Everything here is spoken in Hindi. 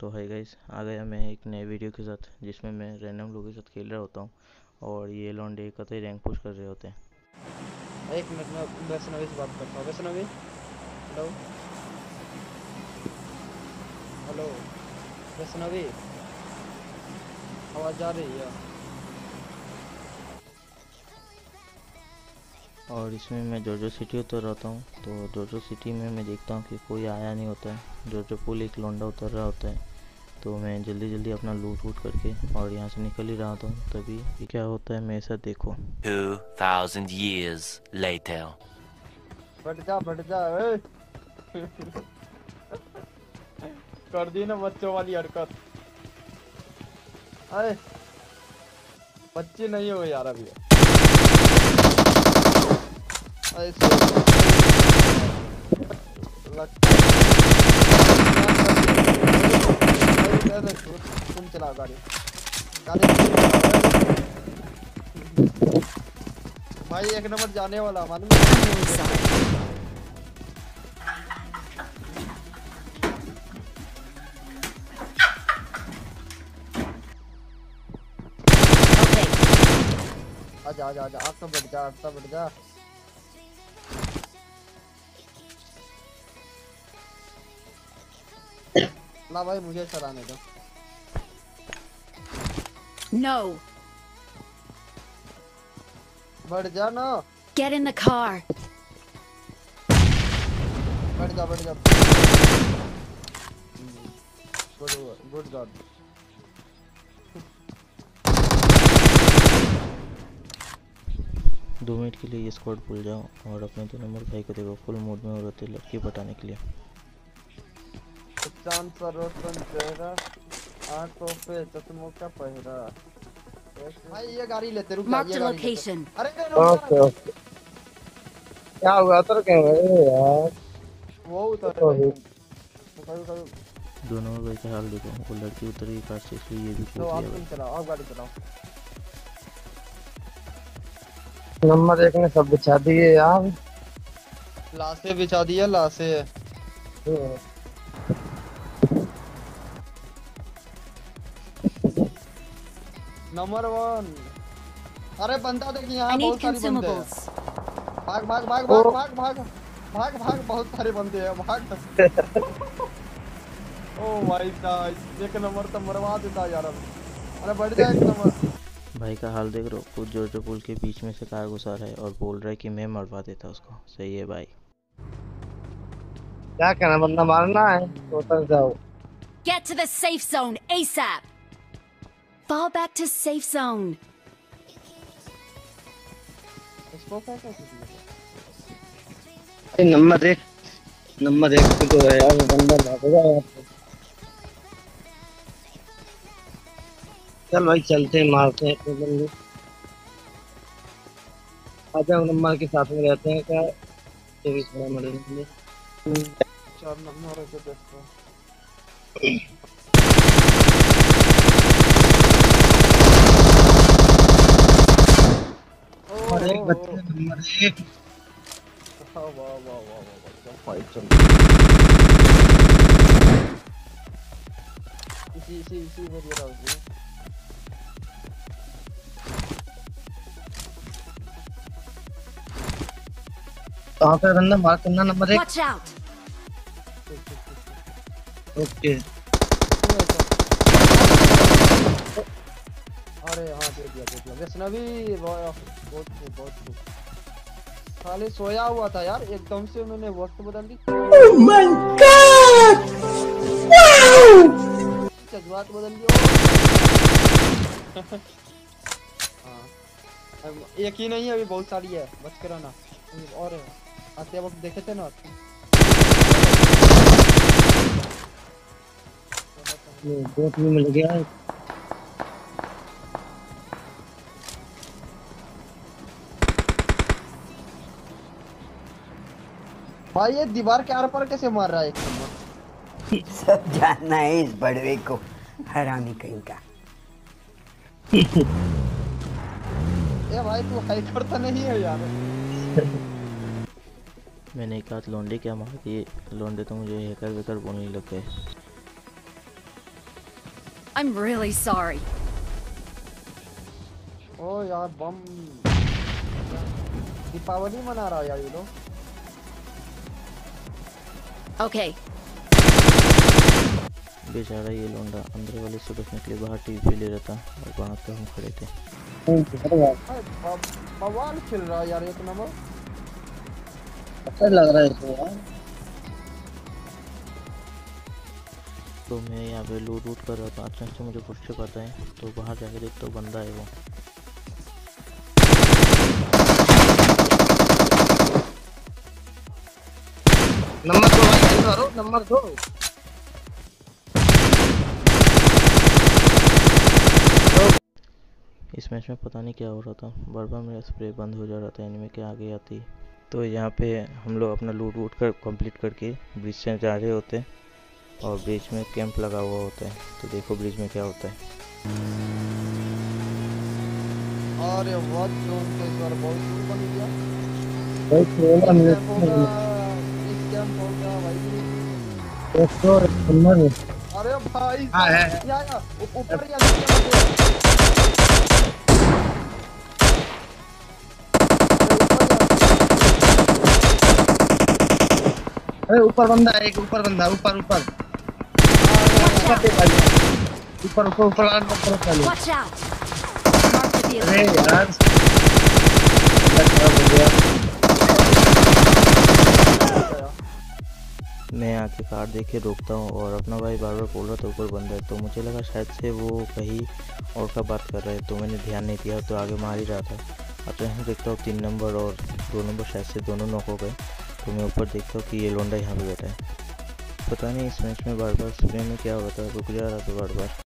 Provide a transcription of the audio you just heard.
तो है गाइस, आ गया मैं एक नए वीडियो के साथ जिसमें मैं रैंडम लोगों के साथ खेल रहा होता हूँ और ये लौंडे कतई रैंक पुश कर रहे होते हैं। एक मिनट में वैष्णवी से बात करता हूँ। वैष्णवी, हेलो हेलो वैष्णवी, आवाज़ आ रही है? और इसमें मैं जोजो सिटी उतर रहता हूँ, तो जोजो सिटी में मैं देखता हूँ कि कोई आया नहीं होता है। जोजो पुल एक लौंडा उतर रहा होता है, तो मैं जल्दी जल्दी अपना लूट वूट करके और यहाँ से निकल ही रहा था, तभी क्या होता है मेरे साथ देखो। 2000 years later. बैठ जा ए। कर दी ना बच्चों वाली हरकत। अरे बच्चे नहीं हो यार अभी। ऐसे तुम चलाओ गाड़ी भाई। एक नंबर जाने वाला मालूम है? आजा आजा आजा, आप तो बैठ जा, आप तो बैठ जा। ला भाई, मुझे चलाने दो। No. बैठ जा ना। Get in the car. बैठ जा। Good God. 2 मिनट के लिए ये स्क्वाड भूल जाओ और अपने 2 नंबर भाई को देखो फुल मूड में हो रहे थे लड़की पटाने के लिए। चांद सा रोशन चेहरा, आंखों पे चश्मों का पहरा। भाई ये गाड़ी लेते, रुक जा। Mark ये the गाड़ी location. लेते। अरे रुक जा। ओके क्या हुआ उतर के यार? वो उतर गई। दोनों नंबर भाई का हाल देखो, वो लड़की उतरी कार से, इसलिए ये भी तो कूद आप गया तुम भाई। चलाओ, आप गाड़ी चलाओ। नंबर 1 ने सब बिछा दिए यार। लाशें बिछा दिया, लाशें। नंबर 1। अरे बंदा देखिए, I यहाँ need बहुत सारी बंदे हैं। consumables. भाग, बहुत सारे बंदे हैं, भाग। ओ भाई साहब, एक नंबर तो मरवा देता यार अब। अरे बढ़ जाए एक नंबर। भाई का हाल देख रहे हो, खुद जोजो पुल के बीच में से कार घुसा रहा है और बोल रहा है कि मैं मरवा देता उसको। सही है भाई। क्या कहना, बंदा मारना है तो उतर जाओ। Get to the safe zone ASAP. Fall back to safe zone. इसको क्या कहते हैं? नंबर 1 पे तो है यार, बंदा भागेगा यार। चल भाई चलते हैं, मारते हैं तो बंदे। आजा नंबर के साथ में रहते हैं क्या? ये भी थोड़ा मरेंगे। 4 नंबर है तो देखो। और एक बच्चे नंबर 1। वाह क्या फाइट चल रही है। इसी में ये रहा है। कहाँ पे बंदा मार करना नंबर 1? Watch out. ओके। अरे हाँ, दे दिया। वैष्णवी बहुत खाली सोया हुआ था यार, एकदम से उन्होंने वक्त बदल दी। ओह माय गॉड, वाओ, जज्बात बदल दिए। हाँ, एक ही नहीं है, अभी बहुत सारी है, बच कर रहना। और आते वक्त देखे थे ना। बहुत भी मिल गया है। भाई ये दीवार के आर पार कैसे मार रहा है एक नंबर? सब जानना है इस बड़वे को, हरामी कहीं का। ए भाई तू हैकर तो नहीं है यार? मैंने एक हाथ लौंडे क्या मार दिए, लौंडे तो मुझे हैकर वेकर बोलने लग गए। I'm really sorry. ओ यार बम दीपावली मना रहा है यार ये लोग। Okay. बेचारा ये लौंडा अंदर वाले से बचने के लिए बाहर टीवी पे ले रहा था और वहाँ पे हम खड़े थे। बवाल खेल रहा है यार एक नंबर। अच्छा लग रहा है इसको यार। तो मैं यहाँ पे लूट वूट कर रहा था, अचानक से मुझे फुटस्टेप आता है तो बाहर जाके देखता हूँ बंदा है वो। नंबर 2 भाई मारो, नंबर 2। इस मैच में पता नहीं क्या हो रहा था, बार बार मेरा स्प्रे बंद हो जा रहा था एनिमी के आगे आती। तो यहाँ पे हम लोग अपना लूट वूट कर कंप्लीट करके ब्रिज से जा रहे होते और ब्रिज में कैंप लगा हुआ होता है। तो देखो ब्रिज में क्या होता है। अरे वाह जोन तो इस बार बहुत दूर बन गया। भाई खेला मेरे कैंप होगा, इस कैंप होगा भाई। तो नंबर। अरे भाई हाँ है या ऊपर या नीचे अरे ऊपर बंदा है, एक ऊपर बंदा, ऊपर ऊपर Watch out! ऊपर ऊपर ऊपर चलो। Watch out! Mark the vehicle. अरे यार खराब हो गया। मैं आके कार देख के रोकता हूँ और अपना भाई बार बार बोल रहा था ऊपर बंदा है, तो मुझे लगा शायद से वो कहीं और का बात कर रहा है, तो मैंने ध्यान नहीं दिया तो आगे मार ही रहा था। अचानक देखता हूँ 3 नंबर और 2 नंबर शायद से दोनों नॉक हो गए। तो मैं ऊपर देखता हूँ कि ये लौंडा यहाँ पे बैठा है। पता नहीं इस मैच में बार बार स्प्रे में क्या होता है, रुक जा रहा था बार बार।